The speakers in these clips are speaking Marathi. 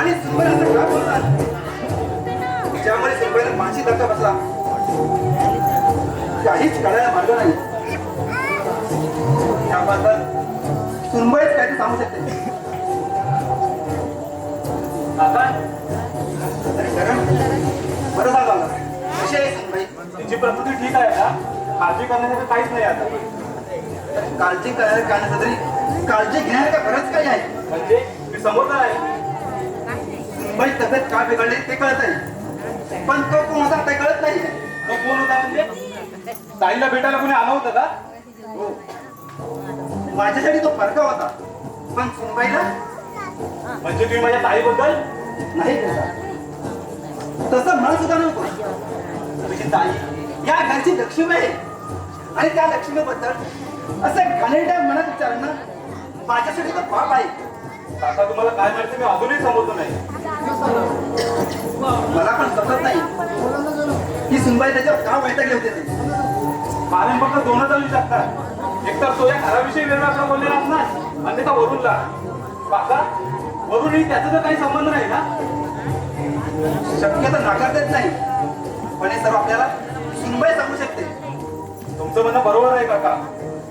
आणि सुंदर असं का बोलतात ज्यामुळे सुंदर मानसी धक्का बसला काहीच कळायला मार्ग नाही. त्याबद्दल सुनबाईच काय ते सांगू शकते. बरं झालं कशी आहे सुनबाई? तिची प्रकृती ठीक आहे का? काळजी करण्यासाठी काहीच नाही आता. काळजी करायला काय नसतं तरी काळजी घेण्याला बरंच काही आहे. म्हणजे मी समोर आहे. सुनबाई तब्येत का बिघडली ते कळत आहे पण तो कोण होता ते कळत नाही. तो कोण होता म्हणजे? ताईला भेटायला कोणी आलं होतं का? हो माझ्यासाठी तो फरका होता पण सुनबाईला म्हणजे तुम्ही माझ्या ताईबद्दल नाही केला. तसं म्हणत सुद्धा नको. तुझी ताई या घरची लक्ष्मी आहे आणि त्या लक्ष्मीबद्दल असं घाणेरड्या मनात विचारणं माझ्यासाठी तो पाप आहे. काका तुम्हाला काय माहिती मी अजूनही समजतो नाही. मला पण समजत नाही की सुनबाई त्याच्यावर का वैतागले होते ते. कारण फक्त दोनच चालू शकतात. एकतर तो या घराविषयी वेगळा बोललेला असणार अन्यथा वरूनला. काका वरूनही त्याचा तर काही संबंध नाही ना? शक्यता नाकारता येत नाही पण हे सर्व आपल्याला सुनबाई सांगू शकते. तुमचं म्हणणं बरोबर आहे काका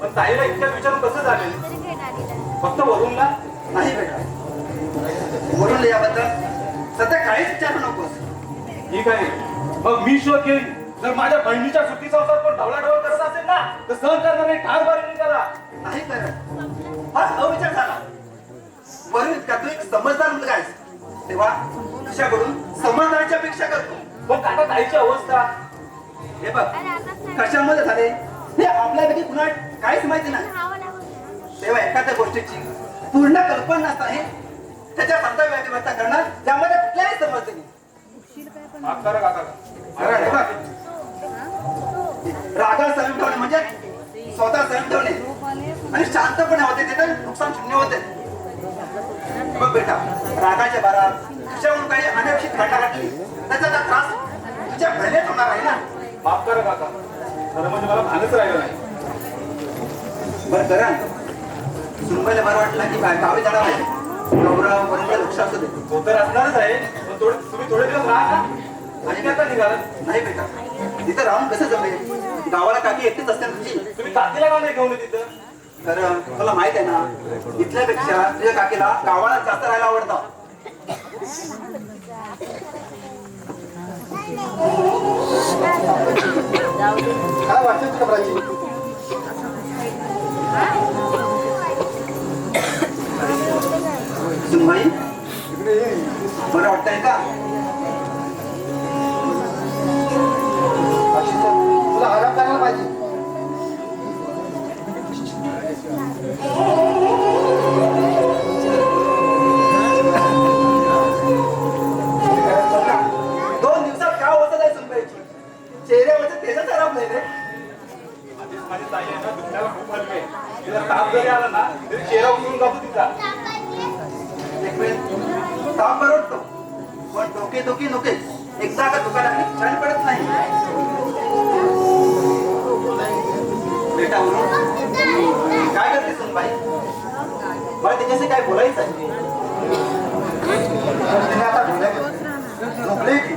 पण ताईला इतक्या विचारून कसं झाले? फक्त वरूनला नाही बेटा वरून याबद्दल सध्या काहीच विचारू नकोस. ठीक आहे मग मी शोध घेईन. जर माझ्या बहिणीच्या सुट्टीचा अवसर पण ढवळाढवळ करत असेल ना तर सहन करणार नाही. ठार बारी करा. नाही करत हा अविचार झाला. वरून इतका तू एक समजदार मुलगा आहेस तेव्हा तुझ्याकडून समजदारची अपेक्षा करतो. पण काका ताईची अवस्था हे बघ कशामध्ये झाले हे आपल्यापैकी कुणा काहीच माहिती नाही. तेव्हा एखाद्या गोष्टीची पूर्ण कल्पना नसताना त्याच्या समजा व्यवस्था करणार त्यामध्ये कुठल्याही समजते नाही. माफ करा काका. हे बघ रागाला संयम ठेवणे म्हणजे स्वतः संयम ठेवणे आणि शांतपणे होते ते तर नुकसान शून्य होते. बघ बेटा रागाच्या भारात तुझ्याकडून काही अनपेक्षित घटना घडली त्याचा त्रास तुझ्या बहिणीत होणार आहे ना. माफ करा काका. खरं म्हणजे मला भानच राहिलं नाही. बरं करा सुनबाईला बरं वाटलं की गावी जाणार आहे. गौरव वरून लक्ष असू दे. तो तर असणारच आहे पण तुम्ही थोडे दिवस राहा का? आणि आता निघालात? नाही बेटा तिथं राहून कसं जमेल. गावाला काकी एकटीच असते ना तुझी. तुम्ही काकीला का नाही घेऊन तिथं? तर तुला माहित आहे ना इथल्यापेक्षा तुझ्या काकीला गावाला जास्त राहायला आवडतं. काय वाटतं तुझ्या प्राची? सुनबाई बरं वाटतंय का? तुला आराम करायला पाहिजे. दोन दिवसात काय होतं नाही सुनबाईची चेहऱ्यावरचे तेजच आराम नाही रे. माझी ताई आहे ना दुसऱ्याला खूप हलके. तिला ताप जरी आला ना तरी चेहरा उचलून जातो तिचा. एक वेळ ताप बरवतो पण डोके डोके नोके एकदा का दुकान लागली क्षण पडत नाही. बेटा काय करते सुनबाई? मला तिच्याशी काय बोलायचं आहे. तिने आता झोपले की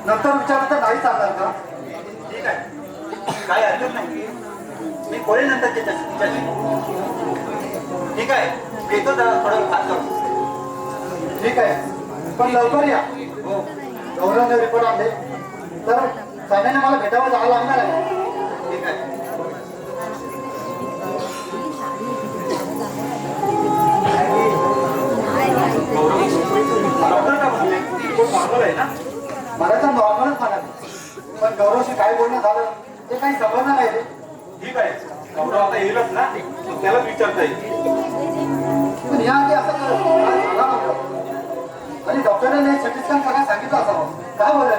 नंतर विचारलं तर नाही चालणार का? ठीक आहे काय हरकत नाही मी बोलेल नंतर तिच्याशी. ठीक आहे येतो जरा थोडं खात जाऊ. ठीक आहे पण लवकर या. हो गौरवने रिपोर्ट आणले तर साहेबांना मला भेटावं जावं लागणार आहे. ठीक आहे. डॉक्टर का म्हणले रिपोर्ट नॉर्मल आहे ना? मला तर नॉर्मलच म्हणाले पण गौरवशी काय बोलणं झालं ते काही समजणार नाही रे. ठीक आहे गौरव आता येईलच ना त्यालाच विचारता येईल. पण या आधी असं झाला नव्हतं आणि डॉक्टरांनी सिटी स्कॅन करायला सांगितलं असावं. काय बोलले?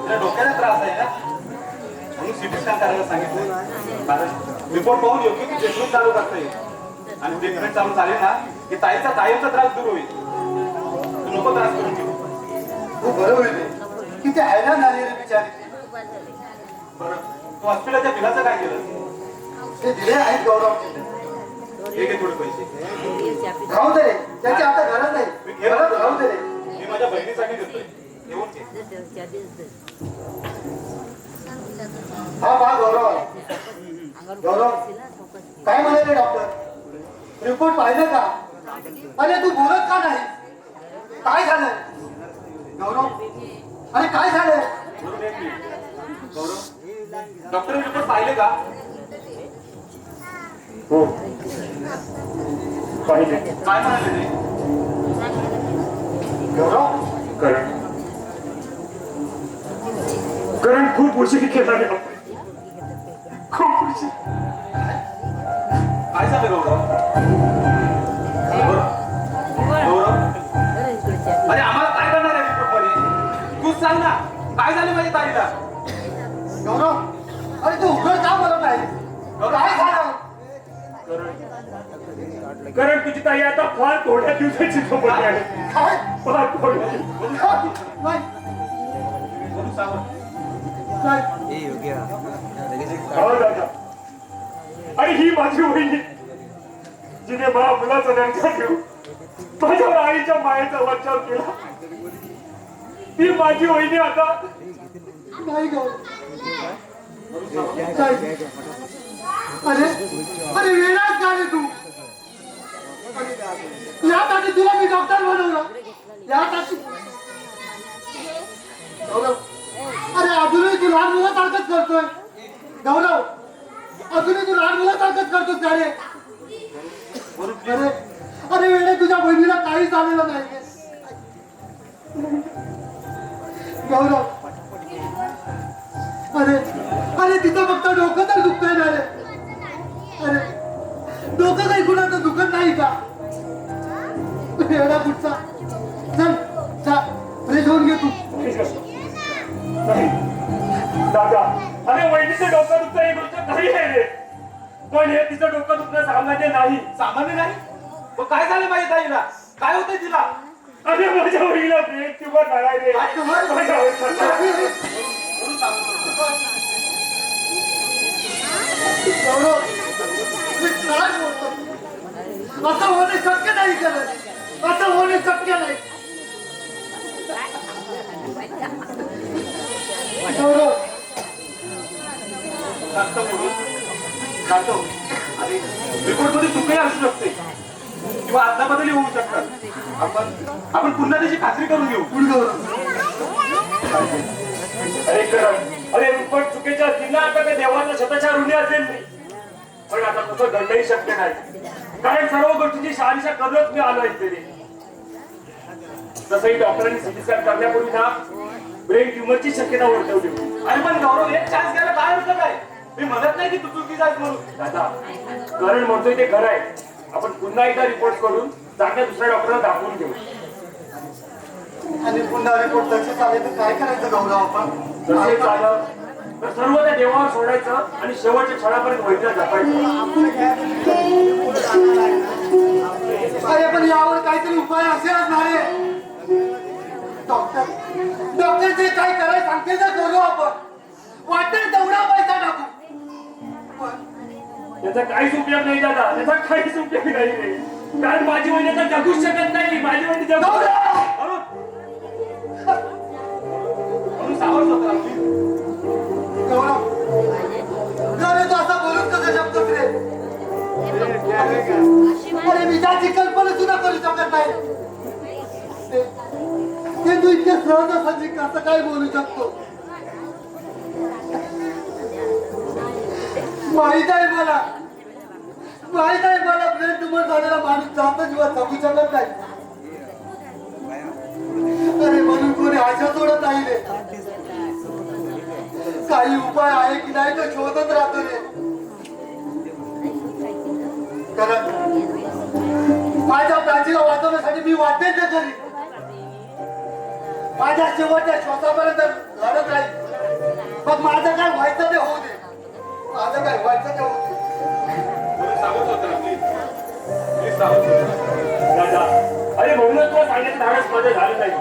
तिला डोक्याला त्रास आहे ना म्हणून सिटी स्कॅन करायला सांगितलं. कारण रिपोर्ट पाहून योग्य ती ट्रीटमेंट चालू करता येईल आणि ट्रीटमेंट चालू झाली ना की ताईचा कायमचा त्रास दूर होईल. तू नको त्रास करून घेऊ. तू बरं होईल की ते हैराण झाले रे बिचारी. बरं तू हॉस्पिटलच्या बिलाचं काय केलं? ते दिले आहेत गौरव. हे घे थोडे पैसे. राहू दे त्याची आता गरज नाही. तू बोलत का नाही? काय झालंय गौरव? अरे काय झालंय? गौरव, एक मिनिट. गौरव, डॉक्टरने रिपोर्ट पाहिले का? हो पाहिले. काय म्हणाले ते? गौरव करण खूप उशीर केला रे बापरे. खूप उशीर. काय झालं गौरव? गौरव, अरे आम्हाला काय करणार आहे रिपोर्ट मध्ये? तूच सांग ना, काय झालं माझ्या ताईला? गौरव अरे तू उघड का बोलत नाही? काय झालं? करण तुझी ताई आता फार थोड्या दिवसाची झोपली आहे. काय? फार थोड्या. नाही बोलू सांग. नाही हो दादा. आणि ही माझी वहिनी जिने मला मुलाचा नंतर घेऊ माझ्यावर आईच्या मायेचा वच्चाव केला. ती माझी वहिनी आता नाही गौरव. नाही. अरे अरे वेळाच का रे तू? यासाठी तुला मी डॉक्टर बनवलं. यासाठी गौरव अरे अजूनही तू लहान मुलासारखंच करतोय. गौरव अजूनही तू लहान मुलासारखंच करतोस का रे? अरे अरे वेळे तुझ्या बहिणीला काही झालेलं नाही. गौरव अरे अरे तिचं फक्त डोकं तर दुखतंय ना रे. अरे डोकं काही कुणाचं दुखत नाही का? एवढा पुढचा चल चा फ्रेश होऊन घे तू. नाही दादा. अरे वहिनीचं डोकं दुखतं ही गोष्ट खरी आहे रे. पण हे तिचं डोकं दुखणं सामान्य नाही. सामान्य नाही? मग काय झालं माझ्या ताईला? काय होतंय तिला? अरे माझ्या वहिनीला ब्रेक किंवा नाही रे. माझ्या वहिनीला बोलू सांग. गौरव मी काय बोलतो? असं होणे शक्य नाही करत. असं होणे शक्य नाही. गौरव सांगतो बोलू. सांगतो. आणि रिपोर्ट मध्ये चुकही असू शकते किंवा आदला बदलही होऊ शकतात. आपण पुन्हा त्याची खात्री करून घेऊ. अरे करण अरे रुपट चुकीच्या असतील ना आता त्या देवाचा शतशः ऋणी असेल मी. पण आता तुझं दंडही शक्य नाही. कारण सर्व गोष्टीची शहानिशा करूनच मी आलो इथे. तसंही डॉक्टरांनी सिटी स्कॅन करण्यापूर्वी ना ब्रेन ट्युमरची शक्यता वर्तवली. आणि पण गौरव एक चान्स घ्यायला काय होतं काय? मी म्हणत नाही की तू चुकीचा आहेस म्हणून. दादा करण म्हणतोय ते खरं आहे. आपण पुन्हा एकदा रिपोर्ट करून चांगल्या दुसऱ्या डॉक्टरला दाखवून घेऊ. आणि पुन्हा रिपोर्ट तसेच आले तर काय करायचं गौरव आपण? जर हे झालं तर सर्व त्या देवावर सोडायचं आणि शेवटच्या क्षणापर्यंत वैद्य जपायचं. अरे पण यावर काहीतरी उपाय असेलच ना रे. डॉक्टर जे काय करायला सांगते ना करू आपण. वाटेल तेवढा पैसा टाकू. त्याचा काहीच उपयोग नाही दादा. त्याचा काहीच उपयोग नाही रे. कारण माझी वहिनी आता जगूच शकत नाही. माझी वहिनी जगू सावध होता आपली. गौरव गौरव तू असा बोलून कसं शकतोस रे? अरे मी त्याची कल्पना सुद्धा करू शकत नाही. ते तू इतके सहजासहजी कसं काय बोलू शकतो? माहित आहे मला ब्रेन ट्युमर झालेला माणूस जास्त जीवात जगू शकत नाही. अरे म्हणून कोणी आशा सोडत नाही रे. काही उपाय आहे की नाही तो शोधत राहतो रे. कारण माझ्या प्राचीला वाचवण्यासाठी मी वाटेल ते करी. माझ्या शेवटच्या श्वासापर्यंत लढत राहील. मग माझं काय व्हायचं ते होऊ दे. माझं काय व्हायचं ते होऊ दे. सावध होता आपली. प्लीज सावध होता. दादा अरे म्हणूनच तुला सांगितलं धाडस माझं झालं नाही.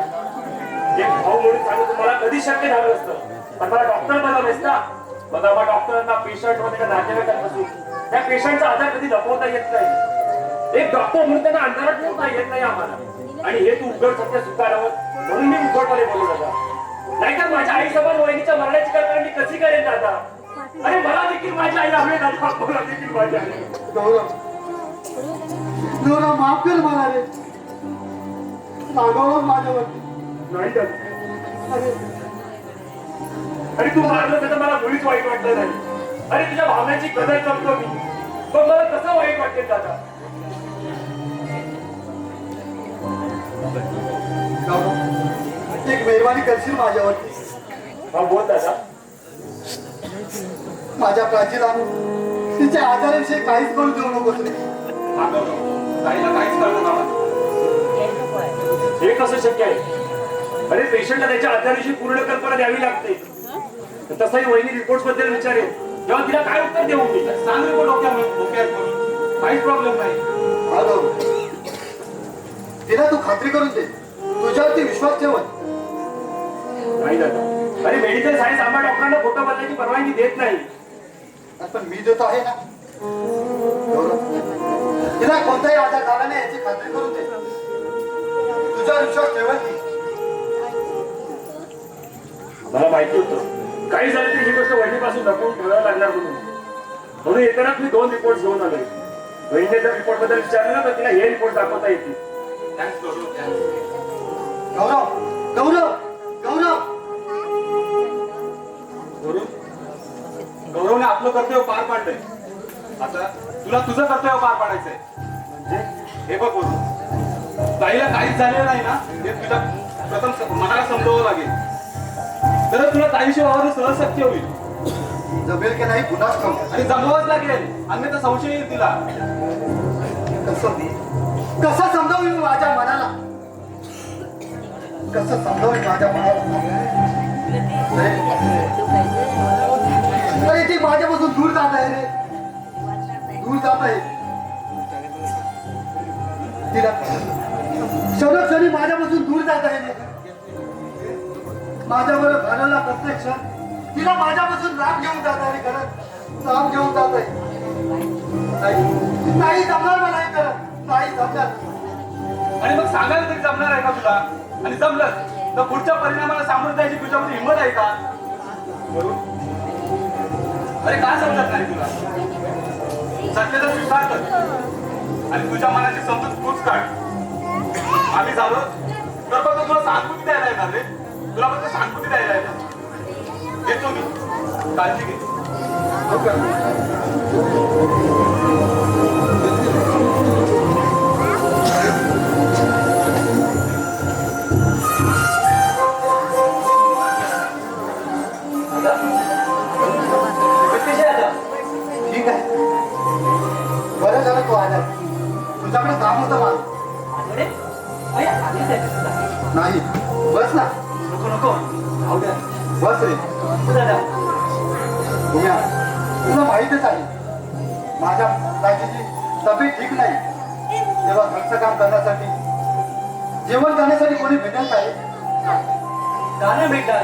एक भाऊ म्हणून सांगतो मला कधी शक्य झालं असतं. पण मला डॉक्टर बनवलेस ना. मग आम्हा डॉक्टरांना पेशंट मध्ये नातेवाईकांपासून त्या पेशंटचा आजार कधी लपवता येत नाही. एक डॉक्टर म्हणून त्यांना अंधारात ठेवता येत नाही आम्हाला. आणि हे तू उघड सत्य स्वीकारावं म्हणून मी उघडपणे बोलू दादा. नाहीतर माझ्या आई समान वहिनीच्या मरणाची कल्पना मी कशी करेन दादा? अरे मला देखील माझी आई हवी दादा. मला देखील माझी आई. गौरव माफ कर मला रे. रागावलं माझ्यावरती. नाही दादा. आणि तू मारलं तर मला मुळीच वाईट वाटलं नाही. अरे तुझ्या भावनांची कदर करतो मी, पण मला कसं वाईट वाटेल दादा. एक मेहरबानी करशील माझ्यावरती? हा बोल दादा. माझ्या प्राचीला तिच्या आजाराविषयी काहीच करू देऊ नकोस रे. ताईला काहीच कळलं ना. हे कसं शक्य आहे? अरे पेशंटला त्याच्या आजाराविषयी पूर्ण कल्पना द्यावी लागते. तसंही वहिनी रिपोर्ट बद्दल विचारेल तेव्हा तिला काय उत्तर देऊ मी? सांग रिपोर्ट डोक्यात काहीच प्रॉब्लेम नाही. हॅलो, तिला तू खात्री करून दे, तुझ्यावरती विश्वास ठेवत. नाही दादा. अरे मेडिकल सायन्स आम्हा डॉक्टरांना खोटं बोलण्याची परवानगी देत नाही. पण मी देतो आहे ना. तिला कोणताही आजार झाला नाही याची खात्री करून दे. तुझा विश्वास ठेवत ती. मला माहिती होतं काही झालं तरी ही गोष्ट वहिनीपासून लपवून ठेवायला लागणार म्हणून येतानाच मी 2 रिपोर्ट घेऊन आलोय. वहिनीने जर रिपोर्ट बद्दल विचारलं ना तर तिला हे रिपोर्ट दाखवता येतील. थँक्स गौरव, गौरव, गौरव. गौरवने आपलं कर्तव्य पार पाडलंय. आता तुला तुझं कर्तव्य पार पाडायचंय. म्हणजे हे बघ बोलू, ताईला काहीच झालेलं नाही ना हे तुझ्या प्रथम मनाला समजावं लागेल. तर तुला ताईशी वावरणं सहज शक्य होईल. जमेल की नाही गुन्हाच ठाऊक. आणि जमवाच लागेल, अन्यथा संशय येईल तिला. कसं समजावू मी माझ्या मनाला? कसं समजावू माझ्या मनाला? अरे ती माझ्यापासून दूर जात आहे रे, दूर जात आहे. तिला क्षणोक्षणी माझ्यापासून दूर जात आहे रे. माझ्यावर घालवला प्रत्येक क्षण तिला माझ्यापासून राग घेऊन जात आहे. खरंच राग घेऊन जात आहे. नाही जमणार मला हे करत, नाही जमणार. आणि मग सांगायला तरी जमणार आहे का तुला? आणि जमलं तर पुढच्या परिणामाला सामोरं जायची तुझ्यामध्ये हिंमत आहे का? अरे काय समजत नाही तुला? सत्याचा स्वीकार कर आणि तुझ्या मनाची समजूत तूच काढ. आम्ही झालो तर फक्त तुला सहानुभूती द्यायला येणार रे. तुला फक्त सहानुभूती द्यायला येणार. येतो मी, काळजी घे. ठीक आहे, बरं झालं तू आला. तुझ्याकडे काम होतं मला. नाही बस ना. नको नको बस रे. भूम्या, तुला माहितच आहे माझ्या राजीची तब्येत ठीक नाही. तेव्हा घरचं काम करण्यासाठी, जेवण करण्यासाठी कोणी भेटेल काय? गाणं भेटतात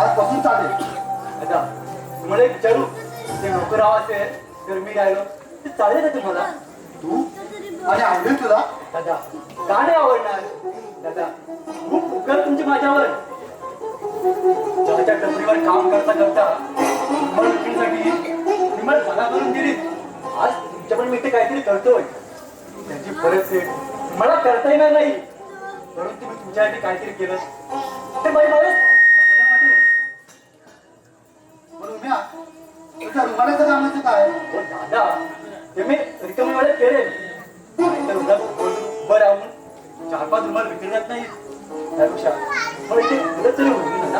आजपासून चालेल. आता तुम्हाला एक विचारू, ते नोकराव असेल तर मी राहिलो ते चालेल का तुम्हाला? तू आणि आवडेल तुला? दादा का नाही आवडणार? दादा खूप उपकार तुमचे माझ्यावर. चहाच्या टपरीवर काम करता करता मला विक्रीसाठी किंमत जागा करून दिली. आज तुमच्या पण मी ते काहीतरी करतोय, त्याची परतफेड मला करता येणार नाही. म्हणून तुम्ही तुमच्यासाठी काहीतरी केलं ते मला समाधान वाटेल. म्हणून म्या तुझ्या रुमालाचं कामाचं काय? हो दादा, ते मी रिकामी वेळेत केले. नाहीतर उद्या उभं राहून 4-5 रुमाल विकले जात नाही. त्यापेक्षा मग इथे उद्या तरी होईल ना.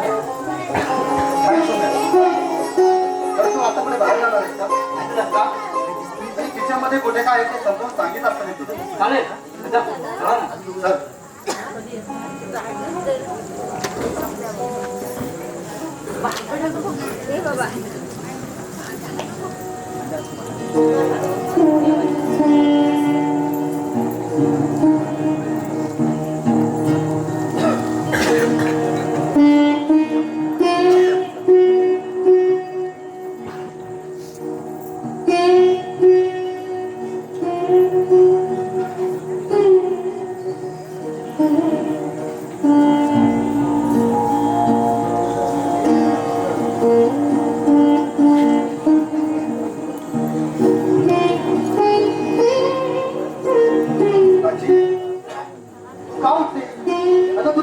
तर तू आतापर्यंत बाहेर जाणार आहेस का? नाही दादा, आणि किचनमध्ये कुठे काय आहे ते समजावून सांगितलं असतं मी तुला. चालेल दादा, चला ना. चल. बाबा आजी,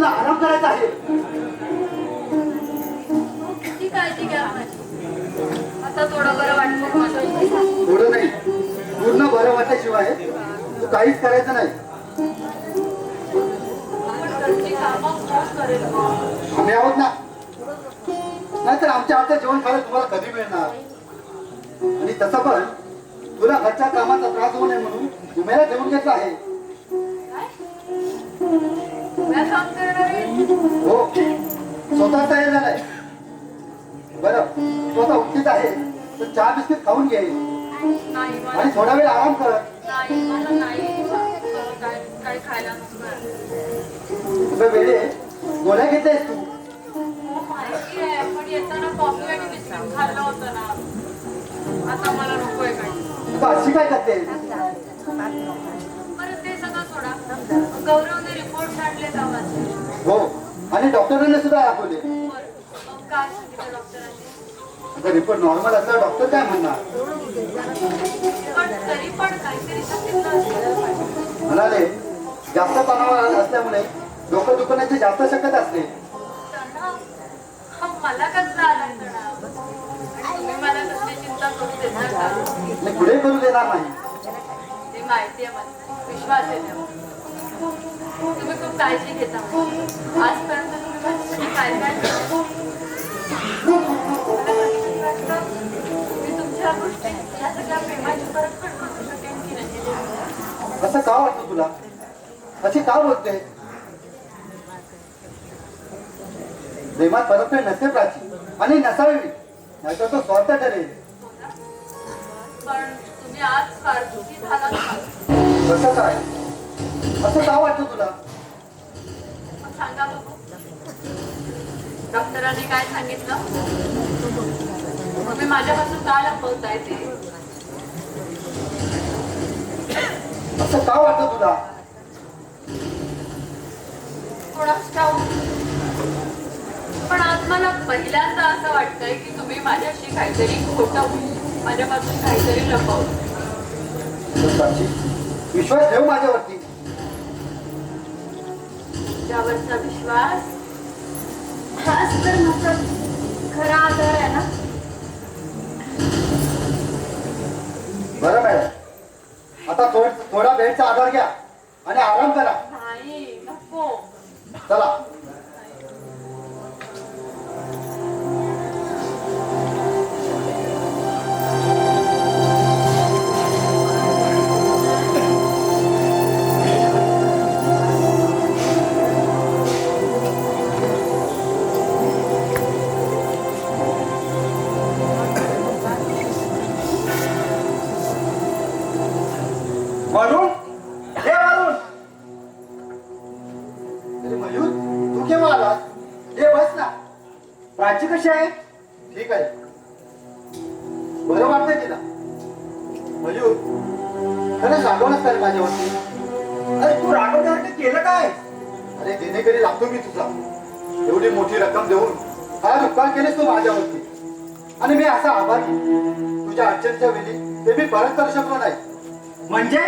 तुला आराम करायचा आहे. ती काळजी घ्या माझी. आता थोडं बरं वाटतं मला. थोडं नाही, पूर्ण बरं वाटल्याशिवाय तू काहीच करायचं नाही. पण घरची कामं कोण करेल? आम्ही आहोत ना. नाहीतर आमच्या हातात जेवण खायला तुम्हाला कधी मिळणार. आणि तसं पण तुला घरच्या कामाचा त्रास होऊ नये म्हणून तुम्हाला ठेवून घेतलं आहे. काय? मी काम करणार आहे? हो, स्वतः तयार झालाय. बरं, स्वतः उठलीच आहे तर चहा बिस्किट खाऊन घे नाही मला आणि थोडा वेळ आराम कर. नाही मला नाही काय खायला नको. तुझं वेळे गोळ्या घेतेस तू. हो, माहिती आहे, पण येताना कॉफी आणि बिस्किट खाल्लं होतं ना. आता मला नकोय काही. तू अशी काय करते? बरं ते सगळं सोडा. गौरवने रिपोर्ट आणले गावाचे. हो, आणि डॉक्टरांना सुद्धा दाखवले. बरं मग काय सांगितलं डॉक्टरांनी? तुझा रिपोर्ट नॉर्मल असला डॉक्टर काय म्हणणार? पण तरी पण काहीतरी सांगितलं असेल पाहिजे. म्हणाले जास्त तणाव असल्यामुळे डोकं दुखण्याची जास्त शक्यता असते. तणाव? हा, मला कसला आलाय तणाव? आणि तुम्ही मला कसली चिंता करू देता का? मी पुढे करू देणार नाही. ते माहिती आहे मला, विश्वास आहे त्यावर. तुम्ही खूप काळजी घेता. आजपर्यंत तुम्ही माझ्यासाठी काय काय केलं? मला कधी वाटतं मी तुमच्या गोष्टी या सगळ्या प्रेमाची परतफेड करू शकेन की नाही. असं का वाटतं तुला? अशी का बोलते? प्रेमात परतफेड नसते प्राची, आणि नसावी, नाहीतर तो स्वार्थ ठरेल. पण तुम्ही आज फार दुःखी झालात का? कसं काय? असं का वाटतं तुला? मग सांगा बघू. डॉक्टरांनी काय सांगितलं? तुम्ही माझ्यापासून का लपवताय ते? असं का वाटतं तुला? थोडाच ठाऊक. पण आज मला पहिल्यांदा असं वाटतंय की तुम्ही माझ्याशी काहीतरी खोटं, माझ्यापासून काहीतरी लपवलं. प्राची, विश्वास ठेव माझ्यावरती. त्यावरचा विश्वास हाच तर माझा खरा आधार आहे ना. बरं मॅडम, आता थोडा वेळचा आधार घ्या आणि आराम करा. नाही नको. चला. वरुण, हे वरुण. अरे मयूर, तू केव्हा आलास? हे बस ना. प्राची कशी आहे? ठीक आहे. बरं वाटतंय तिला? मयूर, खरंच रागवलंस काय माझ्यावरती? अरे तू रागवण्यासाठी केलं काय? अरे देणेकरी लागतो मी तुझा. एवढी मोठी रक्कम देऊन फार उपकार केलेस तू माझ्यावरती, आणि मी असा आभारी. तुझ्या अडचणीच्या वेळी ते मी परत करू शकलो नाही. म्हणजे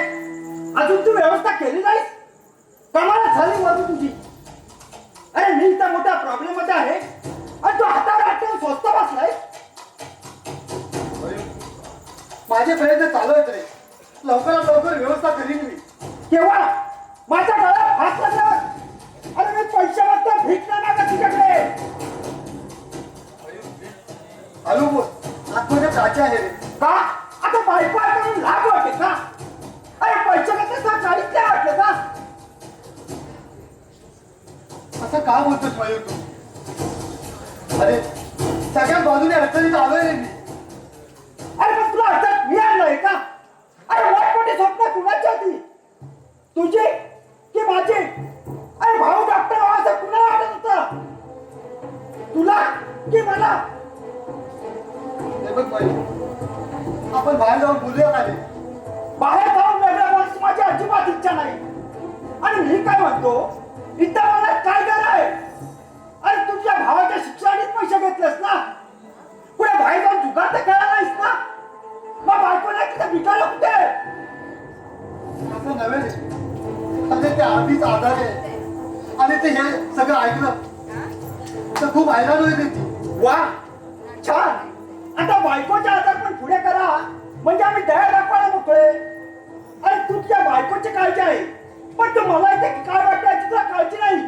अजून तू व्यवस्था केली नाहीस? कमाल झाली बाजू तुझी. अरे मी इतका मोठा प्रॉब्लेम मध्ये आहे आणि तू हातावर हात ठेवून स्वस्त बसलाय. माझे प्रयत्न चालू आहेत रे. लवकरात लवकर व्यवस्था करीन मी. केव्हा? माझ्या गळ्यात हात लागला. अरे मी पैसे मागतो, भीक नाही का तुझ्याकडे? हॅलो बोल, आतमध्ये प्राची आहे रे. का? आता बायको करून लाभ वाटे का? अरे पैसे कसं काहीच नाही वाटलं का? असं का बोलतोस मयूर तू? अरे सगळ्या बाजूने अडचणीत आलोय रे मी. अरे पण तुला अडचण मी आणलोय का? अरे मोठमोठी स्वप्न कुणाची होती? तुझी की माझी? अरे भाऊ डॉक्टर व्हायचं कुणाला वाटत होतं? तुला की मला? बघ मयूर, आपण बाहेर जाऊन बोलूया का रे? बाहेर जाऊन वेगळ्या बोलायची माझी अजिबात इच्छा नाही. आणि मी काय म्हणतो, इथं मला काय गरज आहे? अरे तुझ्या भावाच्या शिक्षणाने पैसे घेतलेस ना? पुढे बाहेर जाऊन जुगार तर खेळला नाहीस ना? मग बायकोला तिथं विकायला कुठे? असं नव्हे, अरे ते आधीच आधार आहे. आणि ते हे सगळं ऐकलं तर खूप हैराण होईल ती. वा छान. आता बायकोच्या हातात पण पुढे करा म्हणजे आम्ही दया दाखवायला मोकळे. आणि तू तुझ्या बायकोची काळजी आहे पण तू मला इथे काय वाटतं याची तुला काळजी नाही.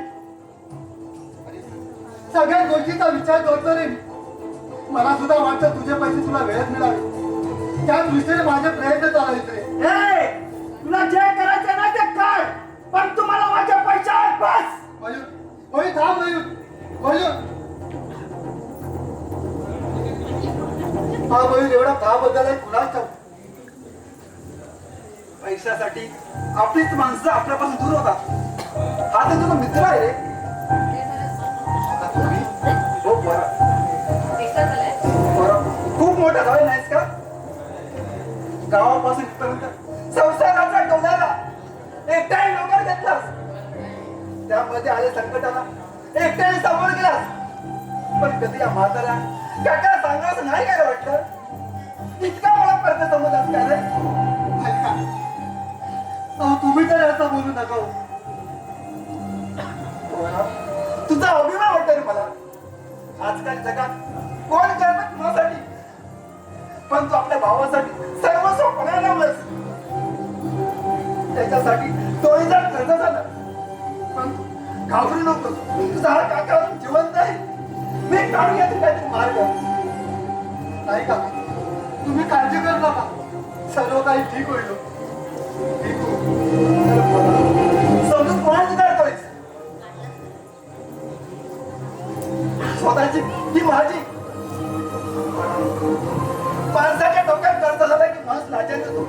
सगळ्या गोष्टीचा विचार करतो रे. मला सुद्धा वाटतं तुझे पैसे तुला वेळेत मिळावे त्या दृष्टीने माझे प्रयत्न चालायचे रे. ए, तुला जे करायचं ना ते कर पण तू मला माझ्या पैशावर बस. मयूर होय थांब मयूर. मयूर हा मयूर एवढा का बदल आहे कुणाच ठाऊक. पैशासाठी आपलीच माणसं आपल्यापासून दूर होतात. हा तर तुझा मित्र आहे रे. हो बरं. खूप मोठा झाला नाहीस का गावापासून इथपर्यंत संसाराचा डोलारा एकट्याने डोक्यावर घेतलास. त्यामध्ये आले संकटाला एकट्याने सामोर गेलास. पण कधी या म्हाताऱ्या काका सांगायचं नाही काय वाटलं. इतका मला प्रश्न समजलास का रे. ऐका अहो तुम्ही तर असं बोलू नका हो. तुझा अभिमान वाटतो रे मला. आजकाल जगात कोण करत कुणासाठी पण तू आपल्या भावासाठी सर्वस्व पणाला लावलंस. त्याच्यासाठी डोळीचा कर्ज झाला. पण घाबरू नको. तुझा हा काका जिवंत आहे. मी काढूया तू काहीतरी मार्ग. नाही का तुम्ही काळजी करू नका सर्व काही ठीक होईल. ठीक होईल. समजून कोणाची काढतोय. स्वतःची ही माझी. माणसाच्या डोक्यात कर्ज झाला की माणूस लाचार होतो.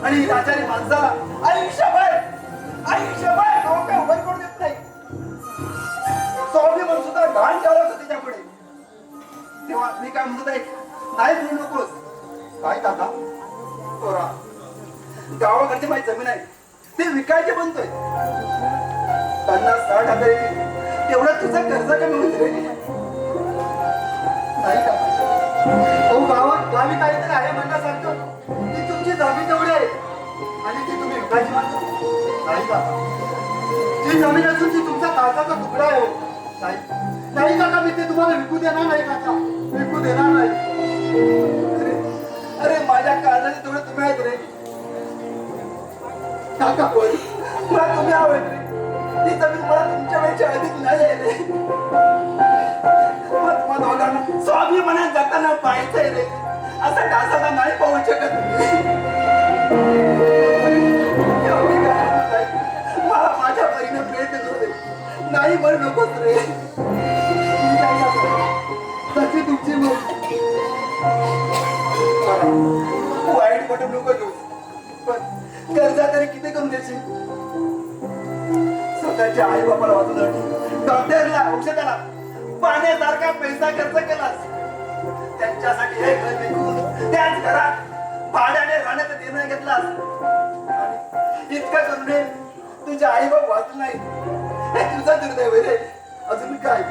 आणि लाचारी माणसाला आयुष्यभर डोक्या उभं करून देत नाही. स्वाभिमान सुद्धा घाण ठेवला होता त्याच्यापुढे. तेव्हा मी काय म्हणत आहे नाही म्हणू नकोस. काय काका पोरा गावाकडची माझी जमीन आहे ते विकायचे बनतोय. 50-60 हजार येतील. तेवढं तुझं कर्ज कमी होईल रे. नाही का अहो गावी काहीतरी आहे म्हणण्यासारखं ती तुमची जमीन तेवढी आहे आणि ती तुम्ही विकायची मानता. नाही का जी जमीन असून ती तुमच्या काळजाचा तुकडा आहे हो. नाही नाही काका मी ते तुम्हाला विकू देणार नाही काका विकू देणार नाही. अरे माझ्या काळजाचे तेवढे तुम्ही आहेत रे. काका मला तुम्ही आवडत रे. ती जमीन मला तुमच्यापेक्षा अधिक नाही आहे रे. मला तुम्हा दोघांना स्वाभिमानात जाताना पाहायचंय रे. असं डासाला नाही पाहू शकत एवढी काय नाही. मला माझ्या परीने प्रयत्न करू दे. नाही म्हणू नकोस रे. तुम्ही काय करता? तशी तुमची मग वाईट वाटून नको घेऊ. पण कर्जा तरी किती करून देशील. स्वतःच्या आई बापाला वाचवण्यासाठी डॉक्टरला औषधाला पाण्यासारखा पैसा खर्च केलास. त्यांच्यासाठी हे घर विकून त्याच घरात भाड्याने राहण्याचा निर्णय घेतलास. आणि इतकं करून तुझे आई बाप वाचले नाही हे तुझं दुर्दैव आहे रे. अजून काय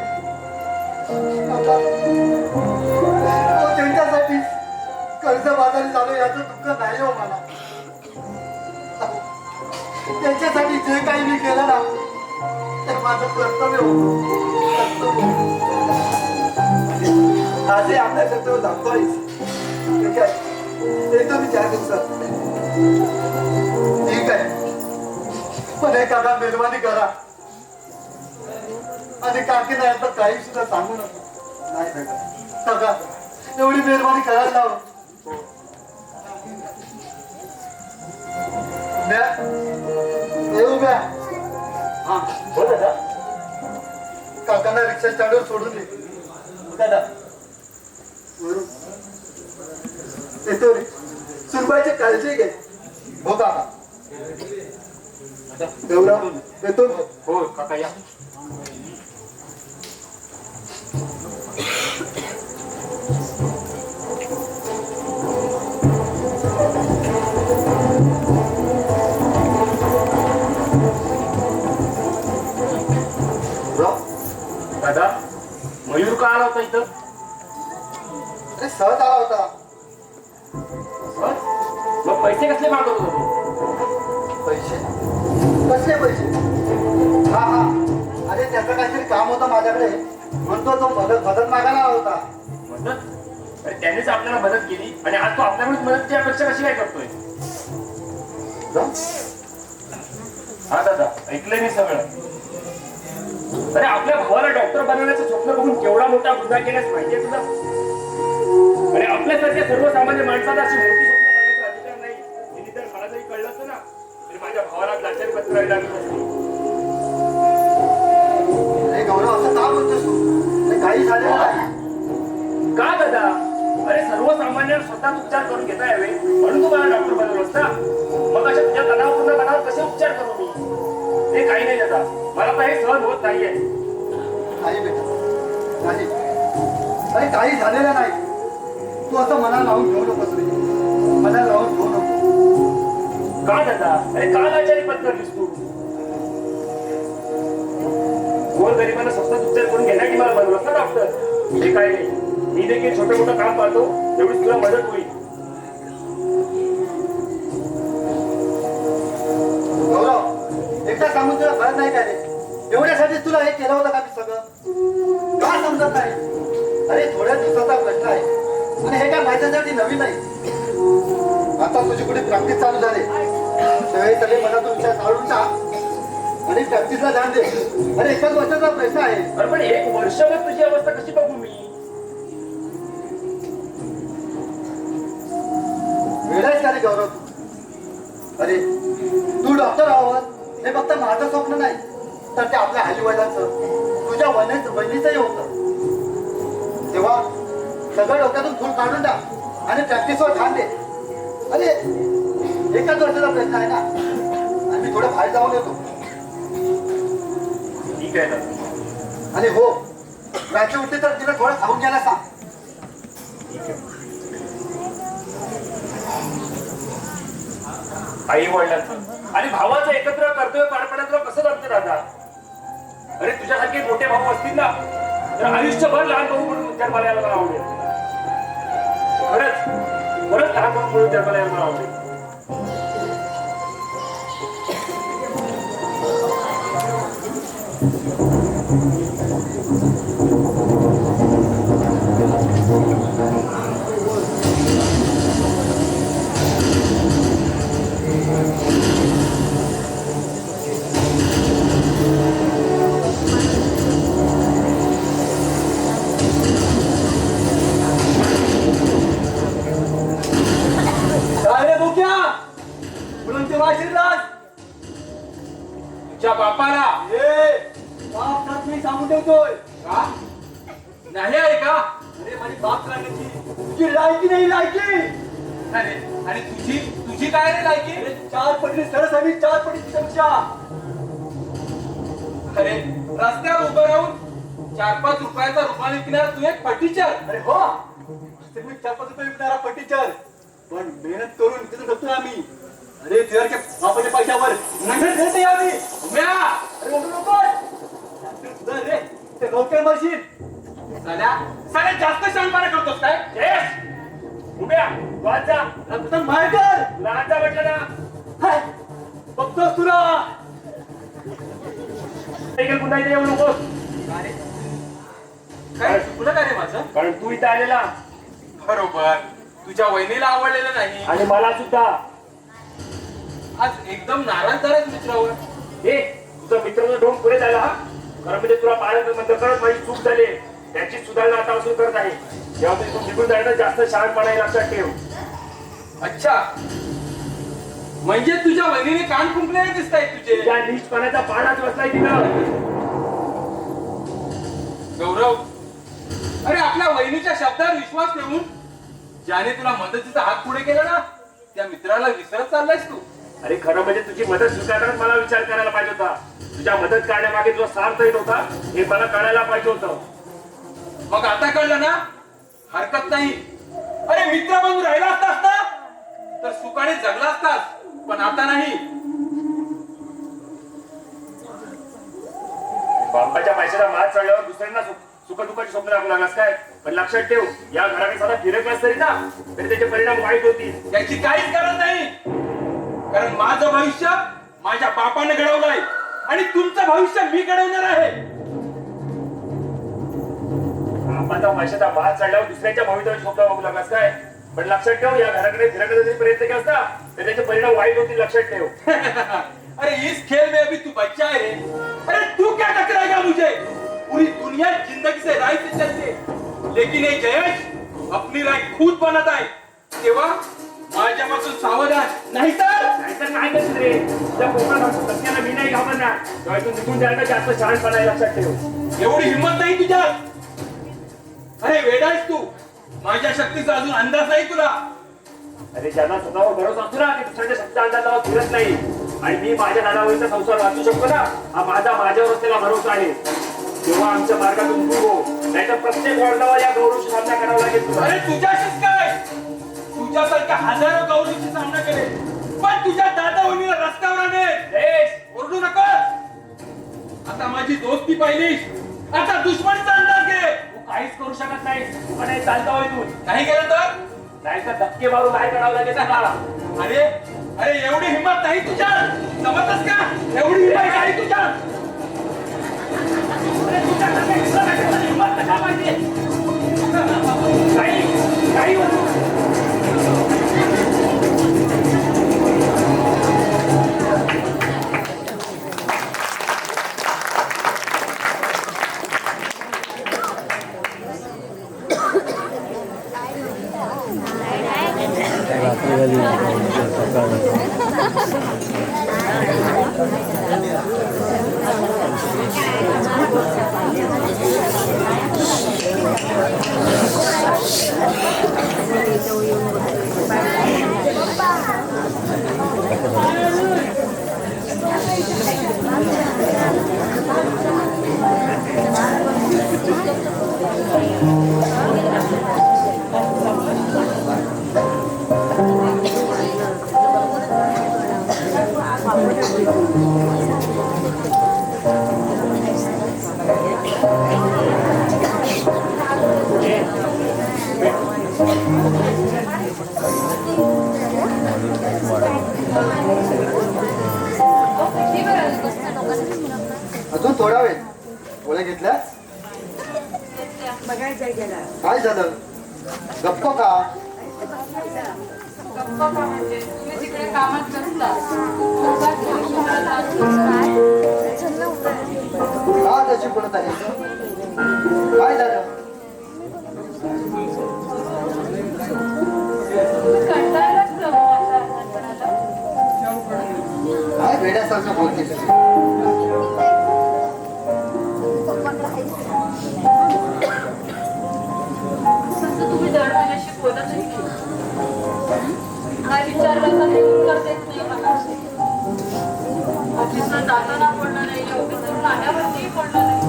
त्यांच्यासाठी कर्जबाजारी झालो याचं दुःख नाही हो मला. त्यांच्यासाठी जे काही मी केलं ना ते माझं कर्तव्य होतं. आजही आपल्या कर्तव्य दाखवायच. काय येतो मी 4 दिवसात. ठीक आहे पण एखादा मेहरबानी करा आणि काकी नाही तर काही सुद्धा सांगू नका. नाही भेटत. काका एवढी मेहरबानी करायला लाव. येऊ द्या. हा हो दादा. काकांना रिक्षा स्टँडवर सोडून दे. दादा येतो रे. सुनबाईची काळजी घे. हो काका गौरव येतो. हो काका या. दादा मयूर का आला होता इथं. अरे सहज आला होता. मग पैसे कसले मागत होता तू. पैसे कसले पैसे त्याचं काहीतरी काम होतं माझ्याकडे, म्हणतो तो मदत मागायला होता. मदत? अरे त्यांनीच आपल्याला मदत केली आणि आज तो आपल्याकडून मदतची अपेक्षा कशी काय करतोय? हा दादा, ऐकलंय मी सगळं. अरे आपल्या भावाला डॉक्टर बनवण्याचं स्वप्न बघून केवढा मोठा गुन्हा केल्यास माहितीये तुला? अरे आपल्यासारख्या सर्वसामान्य माणसाला अशी मोठी स्वप्न बघायचा अधिकार नाही. हे निदान मला जरी कळलं असतं ना तरी माझ्या भावाला लाचारी पत्रावी लागली नसती. अरे गौरव, असं का बोलतोस तू? हे काही झालेलं नाही. का दादा? अरे सर्वसामान्य स्वतः उपचार करून घेता यावे म्हणून तू मला डॉक्टर बनवलंस ना. मग अशा तुझ्या तणावपूर्ण मनावर कसे उपचार करू मी? ते काही नाही दादा, मला तर हे सहन होत नाहीये. नाही बेटा, नाही. अरे काही झालेलं नाही. तू असं मनाला लावून घेऊ नकोस रे, मनाला लावून घेऊ नको. का दादा? अरे का लाचारी पत्करलीस तू? गोरगरिबांना स्वतः उपचार करून घेण्यासाठी मला बनवलंस ना डॉक्टर. हे काय नाही, मी देखील छोटं मोठं काम पाहतो, तेवढीच तुला मदत होईल. गौरव, एकदा सांगून तुला कळत नाही का रे? एवढ्यासाठी तुला हे केलं होतं का मी सगळं? का समजत नाही? अरे थोड्या दिवसाचा प्रश्न आहे आणि हे काय माझ्यासाठी नवीन नाही. आता तुझी कुठे प्रॅक्टिस चालू झाली त्यावेळी सगळे मला तू विचार काढून टाक आणि प्रॅक्टिसला ध्यान दे. अरे एकाच वर्षाचा प्रश्न आहे. अरे पण एक वर्षभर तुझी अवस्था कशी बघू मी? वेळाच का रे गौरव तू? अरे तू डॉक्टर व्हावं हे फक्त माझं स्वप्न नाही, तर ते आपल्या आईवडिलांचं, तुझ्या बहिणीचंही होतं. तेव्हा सगळं डोक्यातून धूळ काढून टाक आणि प्रॅक्टिसवर ध्यान दे. अरे एकाच वर्षाचा प्रश्न आहे ना, आम्ही थोडं बाहेर जाऊन येतो. ठीक आहे दादा. आणि हो, रात्री उठली तर तिला थोडं खाऊन घ्यायला सांग. आई वडिलांचं आणि भावाचं एकत्र कर्तव्य पार पाडण्यात तुला कसं जमतं दादा? अरे तुझ्यासारखे मोठे भाऊ असतील ना तर आयुष्यभर लहान भाऊ म्हणून जन्माला यायला मला आवडेल. खरंच खरंच लहान भाऊ म्हणून जन्माला यायला मला आवडेल. काय रे बोक्या? मुलांचे वाशीर्वाद तुझ्या बापाला ए बाप खात मी सांगून ठेवतोय. का नाही आहे का? अरे माझी बाप करण्याची तुझी लायकी नाही, लायकी. अरे आणि तुझी तुझी काय रे लायकी? अरे 4 पटी सरस आणि 4 पटी चमचा. अरे रस्त्यावर उभं राहून 4-5 रुपयाचा रुमाल विकणार तू एक फटीचर. अरे हो, असं मी 4-5 रुपये विकणारा पटीचर, पण मेहनत करून तिथं करतोय आम्ही. अरे तुझ्या बापाच्या पैशावर मेहनत करते आम्ही. उम्या, अरे मोठं नको सुधार रे, ते डॉक्टर मशीन. साल्या जास्त शहाणपणा करतोस काय? उभ्या वाद जा. रक्त मायकर लहान जा म्हटलं ना. हाय, बघतोस तुला. पुन्हा इथे येऊ नकोस. काय चुकलं का रे माझं? कारण तू इथं आलेला बरोबर, तुझ्या वहिनीला आवडलेलं नाही आणि मला सुद्धा. आज एकदम नाराज झालास मित्रावर. हे तुझा मित्राचा ढोंग पुढे झाला हा. खरं म्हणजे तुला पाळत म्हणतो करत माझी चूक झाली, त्याची सुधारणा आतापासून करत आहे. जेव्हा तू इथून निघून जायला जास्त शहाणपणा आहे लक्षात ठेव. अच्छा, म्हणजे तुझ्या वहिनीने कान फुंकलेले दिसतायत तुझे. त्या नीचपणाचा पाडाच बसलाय तिथं. गौरव, अरे आपल्या वहिनीच्या शब्दावर विश्वास ठेवून ज्याने तुला मदतीचा हात पुढे केला ना, त्या मित्राला विसरत चाललायस तू. अरे खरं म्हणजे तुझी मदत स्वीकारताना मला विचार करायला पाहिजे होता. तुझ्या मदत करण्यामागे तुझा स्वार्थ येत होता हे मला कळायला पाहिजे होतं. मग आता कळलं ना, हरकत नाही. अरे मित्र बनून राहिला असतास ना तर सुखाने जगला असतास, पण आता नाही. बापाच्या पैशाला मात चढल्यावर दुसऱ्यांना सुखदुःखाची स्वप्न लागू लागलास काय? पण लक्षात ठेव, या घराने सदा फिरकलास तरी ना तरी त्याचे परिणाम वाईट होतील. याची काहीच गरज नाही, कारण माझं भविष्य माझ्या बापाने घडवलंय आणि तुमचं भविष्य मी घडवणार आहे. बापाचा पैशाचा भात चढल्यावर दुसऱ्याच्या भवितव्य शोभा बघू लागलास काय? पण लक्षात ठेव, या घराकडे फिराकडे जरी प्रयत्न केलास ना तर त्याचे परिणाम वाईट होतील, लक्षात ठेव. अरे इस खेल में अभी तू बच्चा है रे. अरे तू क्या टकराएगा मुझे? पूरी दुनिया जिंदगी से राय से चलते, लेकिन ये जयेश अपनी राय खुद बनत आहे. तेव्हा माझ्यापासून सावधान, नाहीतर नाहीतर काय करशील रे? त्या कोकणात सत्याला मी नाही घाबरणार. तेव्हा तू निघून जायला जास्त शहाणपणा आहे, लक्षात ठेव. एवढी हिंमत नाही तुझ्यात. अरे वेडायस तू. माझ्या शक्तीचा अजून अंदाज नाही तुला. अरे ज्यांना स्वतःवर भरोसा असतो ना, ते दुसऱ्याच्या शब्द अंदाजावर फिरत नाही. आणि मी माझ्या नानावरीचा संसार वाचू शकतो ना, हा माझ्यावर असलेला भरोसा आहे. तेव्हा आमच्या मार्गातून तू हो, नाहीतर प्रत्येक वळणावर या गौरवशी सामना करावा लागेल तुला. अरे तुझ्याशीच काय? तुझ्यासारख्या हजारो गौरीशी सामना केले, पण तुझ्या दादा वहिनीला रस्त्यावर आणेल. ओरडू नकोस. आता माझी दोस्ती पाहिलीस, आता दुश्मनीचा अंदाज घे. तू काहीच करू शकत नाही, पण हे चालतं होय तू. नाही केलं तर? नाहीतर धक्के मारून काय करावं लागेल ना. अरे अरे एवढी हिंमत नाही तुझ्यात, समजतस का? एवढी हिंमत नाही तुझ्यात. अरे तुझ्याकडे हिंमत कशा पाहिजे? काही अजून थोडा वेळ गोळ्या घेतल्या. काय झालं? गप्प का? गप्पा का म्हणजे तुम्ही तिकडे कामात नसता. का त्याची बोलत आहे? काय झालं? कंटाळाच लहानपणाला. काय वेड्यासारखं बोलते? तसं तुम्ही दर माझ्याशी बोलत नाही. काय विचारलं तर ते उत्तर देत नाही मला. ऑफिसला जाताना बोलणं नाही, ऑफिसवरून आल्यावरती बोलणं नाही.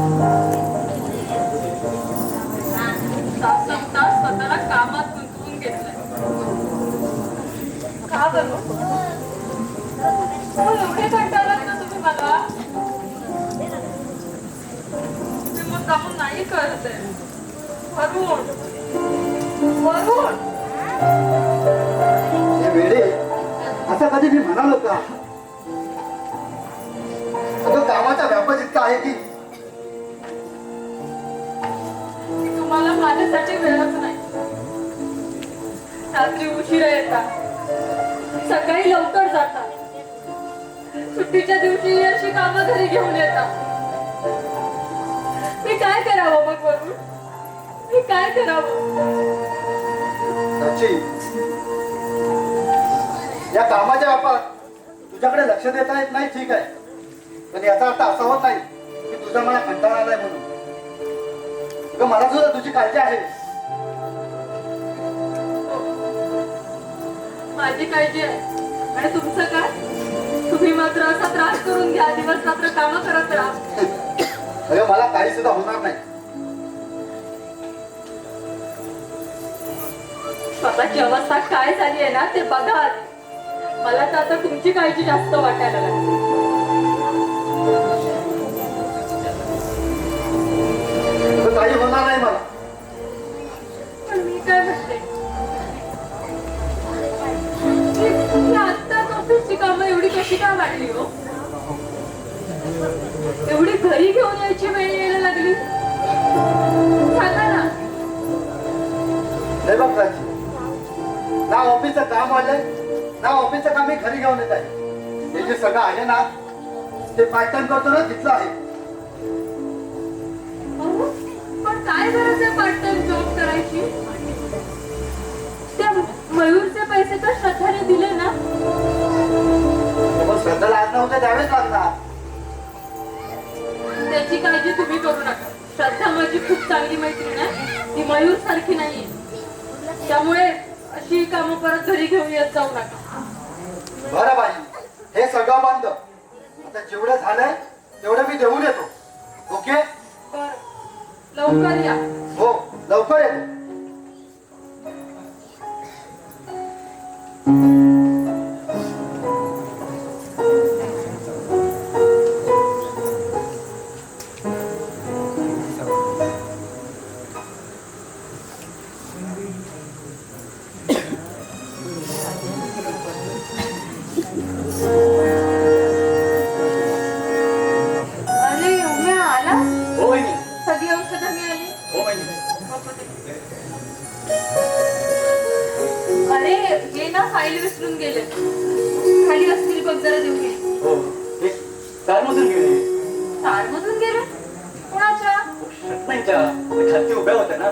तास स्वतःला कामात गुंतवून घेतलंय. का बरं? एवढे कंटाळलात ना तुम्ही मला. तुम्ही मग कामून नाही करत आहे. वरून हे वेडे, असं कधी मी म्हणालो का? अगं कामाचा व्यापार इतका आहे की तुम्हाला माझ्यासाठी वेळच नाही. रात्री उशिरा येतात, सकाळी लवकर जातात, सुट्टीच्या दिवशी अशी कामं घरी घेऊन येतात. मी काय करावं मग वरून? मी काय करावं? त्याची या कामाच्या व्यापार तुझ्याकडे लक्ष देता येत नाही, ठीक आहे, पण याचा अर्थ असा होत नाही की तुझा मला कंटाळा आलाय म्हणून. अगं मला सुद्धा तुझी काळजी आहे. माझी काळजी आहे. आणि तुमचं काय? तुम्ही मात्र असा त्रास करून घ्या, दिवस रात्र कामं करत राहा. अगं मला काही सुद्धा होणार नाही. स्वतःची अवस्था काय झाली आहे ना ते बघा. मला तर आता तुमची काळजी जास्त वाटायला लागली. काही होणार नाही मला. पण मी काय म्हणते, आत्ताच ऑफिसची कामं एवढी कशी का वाढली हो? एवढी घरी घेऊन यायची वेळ यायला लागली. सांगा ना, काम वाढलंय ना, ऑफिसचं काम मी घरी घेऊन येत आहे. हे जे सगळं आहे ना ते पार्ट टाइम करतो ना तिथलं आहे. अहो, पण काय गरज आहे पार्ट टाइम जॉब करायची? त्या मयूरचे पैसे तर श्रद्धाने दिले ना. मग श्रद्धाला आज नव्हतं द्यावेच लागणार. त्याची काळजी तुम्ही करू नका. श्रद्धा माझी खूप चांगली मैत्रीण आहे, ती मयूर सारखी नाहीये. त्यामुळे अशी कामं परत घरी घेऊन येत जाऊ नका. बरं बाई, हे सगळं बंद. आता जेवढं झालंय तेवढं मी देऊन येतो. ओके? बरं, लवकर या. हो, लवकर येतो. अरे उम्या आला? हो वहिनी. सगळी औषधं मिळाली? हो वहिनी. अरे हे ना फाईल विसरून गेले. खाली असतील बघ, जरा देऊन घे. हो, हे कारमधून गेले. कारमधून गेले? कोणाच्या? श्रद्धांच्या खालती उभ्या होत्या ना.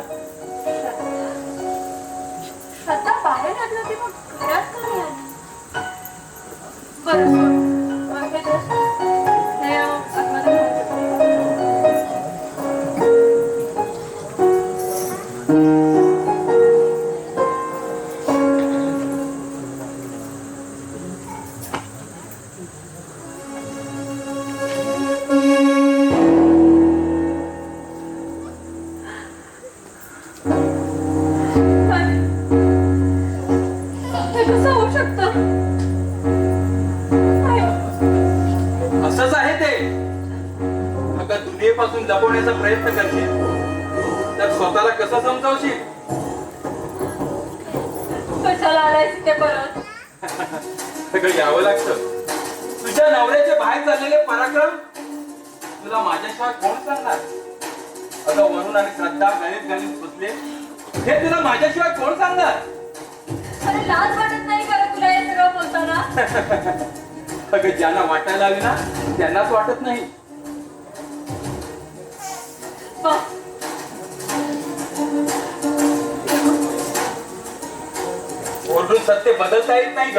श्रद्धा बाहेर आली होती, मग घरात का नाही आली? बरं, हे dress, हे आतमध्ये घाल. काय? हे कसं होऊ शकतं? काय? असंच आहे ते. अगं दुनियेपासून लपवण्याचा प्रयत्न करशील तर स्वतःला कसं समजावशील? कशाला आलायस इथे परत? सगळं यावं लागतं. तुझ्या नवऱ्याचे बाहेर चाललेले पराक्रम तुला माझ्याशिवाय कोण सांगणार? अगं वरून आणि श्रद्धा गणित गणित बसले हे तुला माझ्याशिवाय कोण सांगणार? अरे लाज वाटत नाही का रे तुला हे सगळं बोलताना? अगं ज्यांना वाटायला हवी ना त्यांनाच वाटत नाही. बस. ओरडून सत्य बदलता येत नाही ग.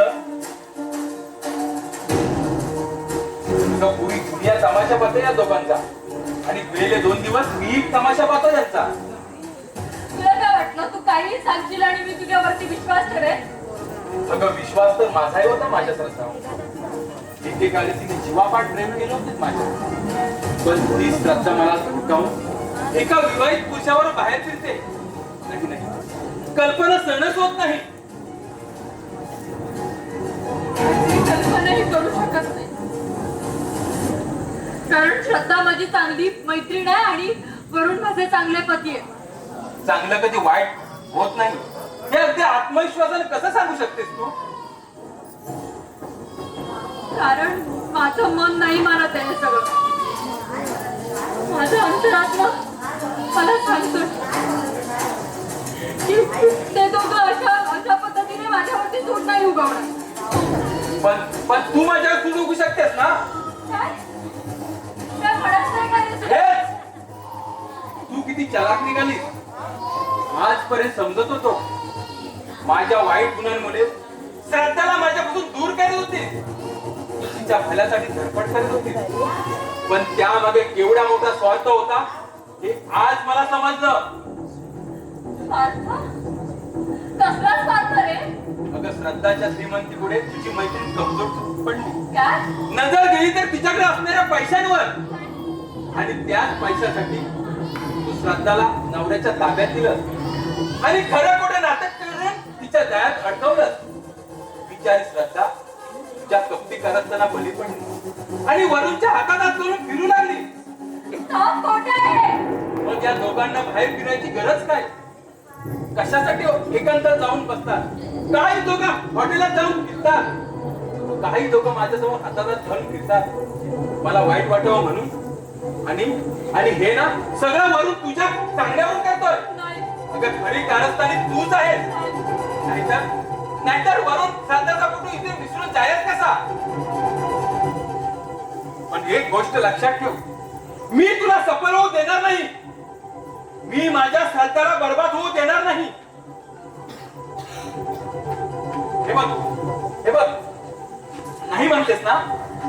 पुरी दुनिया तमाशा पाहते या दोघांचा आणि गेले 2 दिवस मी तमाशा पाहतो यांचा. तुला काय वाटलं तू काही सांगशील आणि मी तुझ्यावरती विश्वास ठेवेन? अगं विश्वास तर माझाही होता माझ्या श्रद्धावर. एकेकाळी तिने जीवापाठ प्रेम केलं होतं माझ्या. पण ती श्रद्धा मला धुडकावून एका विवाहित पुरुषावर बाहेर फिरते. नाही नाही, कल्पना सहनच होत नाही. मी कल्पनाही करू शकत नाही. कारण श्रद्धा माझी चांगली मैत्रीण आहे आणि वरून माझे चांगले पती आहे. चांगलं कधी वाईट होत नाही हे अगदी आत्मविश्वासाने कसं सांगू शकतेस तू? कारण माझं मन नाही मानत आहे हे सगळं. माझं अंतरात्मा मला सांगतोय की ते दोघं अशा पद्धतीने माझ्यावरती सूट नाही उगवणार. पण तू माझ्यावर सूट उगू शकतेस ना? काय? काय म्हणत नाही का हे सगळं? हे! तू किती चलाक निघाली. आजपर्यंत समजत होतो माझ्या वाईट गुणांमुळे श्रद्धाला माझ्यापासून दूर करत होती, तिच्या भल्यासाठी धडपड करत होती. पण त्यामागे केवढा मोठा स्वार्थ होता हे आज मला समजलं. स्वार्थ? कसला स्वार्थ रे? अगं श्रद्धाच्या श्रीमंती पुढे तुझी मैत्रीण कमजोर पडली. काय? नजर गेली तर तिच्याकडे असणाऱ्या पैशांवर आणि त्याच पैशासाठी तू श्रद्धाला नवऱ्याच्या ताब्यात दिलं आणि खरं खोटं नाटक करून तिच्या दयात अडकवलं. बिचारी श्रद्धा तुझ्या कपटी करताना बली पडली आणि वरूनच्या हातात हात घालून फिरू लागली. सब खोटं आहे. मग या दोघांना बाहेर फिरायची गरज काय? कशासाठी एकांतात जाऊन बसतात? काही दोघं हॉटेलात जाऊन फिरतात, काही लोक माझ्याजवळ हातात घालून फिरतात मला वाईट वाटावं म्हणून. आणि हे ना सगळं वरून तुझ्या चांगल्यावर करतोय. नाही. अगं खरी कारस्थानी तूच आहेस. नाहीतर वरून सरदारचा फोटो इथे विसरून जायच कसा? पण एक गोष्ट लक्षात ठेव, मी तुला सफल होऊ देणार नाही. मी माझ्या सरदाराला बर्बाद होऊ देणार नाही. हे बघ नाही म्हणतेस ना,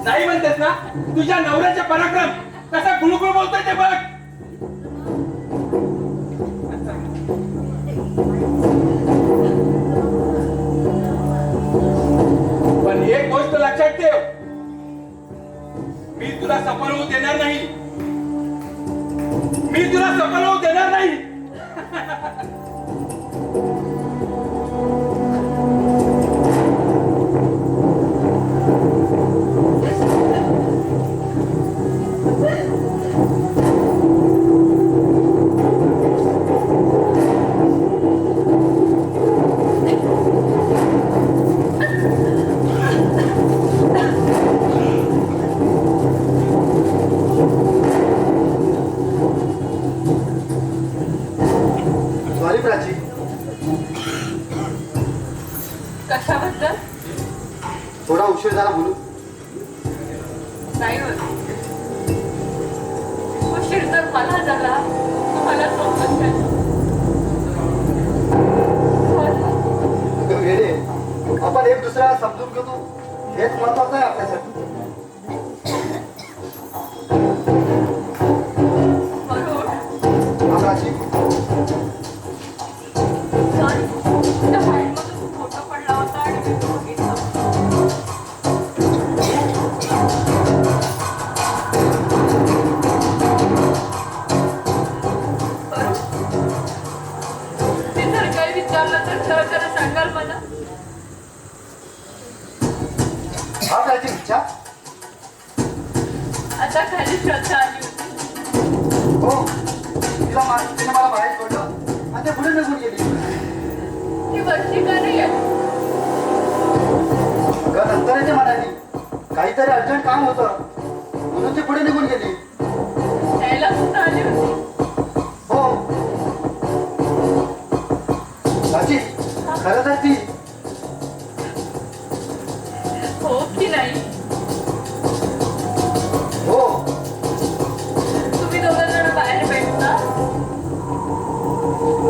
नाही म्हणतेस ना, तुझ्या नवऱ्याचे पराक्रम कसा गुळगुळ बोलतोय ते बघ. पण एक गोष्ट लक्षात ठेव, मी तुला सफल होऊ देणार नाही. मी तुला सफल होऊ देणार नाही. सॉरी प्राची. कशाबद्दल? थोडा उशीर झाला बोलू. नाही होत. उशीर तर मला झाला, तुम्हाला सोबत नाही. वेळे आपण एक दुसऱ्याला समजून घेतो हेच महत्वाचं आहे आपल्यासाठी. म्हणून हा प्राची, सॉरी, त्या फाईलमधून फोटो पडला होता आणि मी तो बघितला. बरं. ते जर काही विचारलं तर खरं खरं सांगाल मला? हा प्राची विचार. आता खाली श्रद्धा आली होती. हो, तिने मला बाहेर सोडलं आणि ते पुढे निघून गेली. ती वरची का नाही आहे? अगं नंतर येते म्हणाली, काहीतरी अर्जंट काम होतं म्हणून ती पुढे निघून गेली. यायला सुद्धा आली होती. हो प्राची, खरं तर ती हो की नाही? हो. तुम्ही दोघं जण बाहेर भेटता?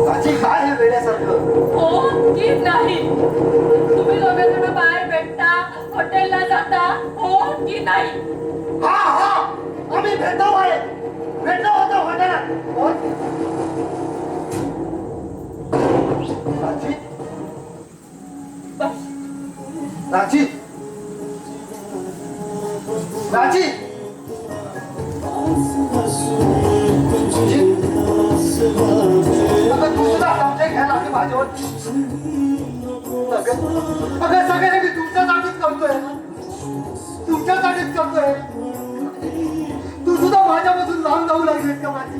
प्राची काय हे वेड्यासारखं? हो की नाही? तुम्ही दोघं जण बाहेर भेटता, हॉटेलला जाता, हो की नाही? हा हा, आम्ही भेटलो आहे, भेटलो होतो हॉटेलात. हो. प्राची, बस. प्राची, प्राची, अगं तू सुद्धा समजे घ्यायला लागली माझ्यावर. अगं सगळे मी तुमच्यासाठीच करतोय, तुमच्यासाठीच करतोय. तू सुद्धा माझ्यापासून लांब जाऊ लागलीस का माझी?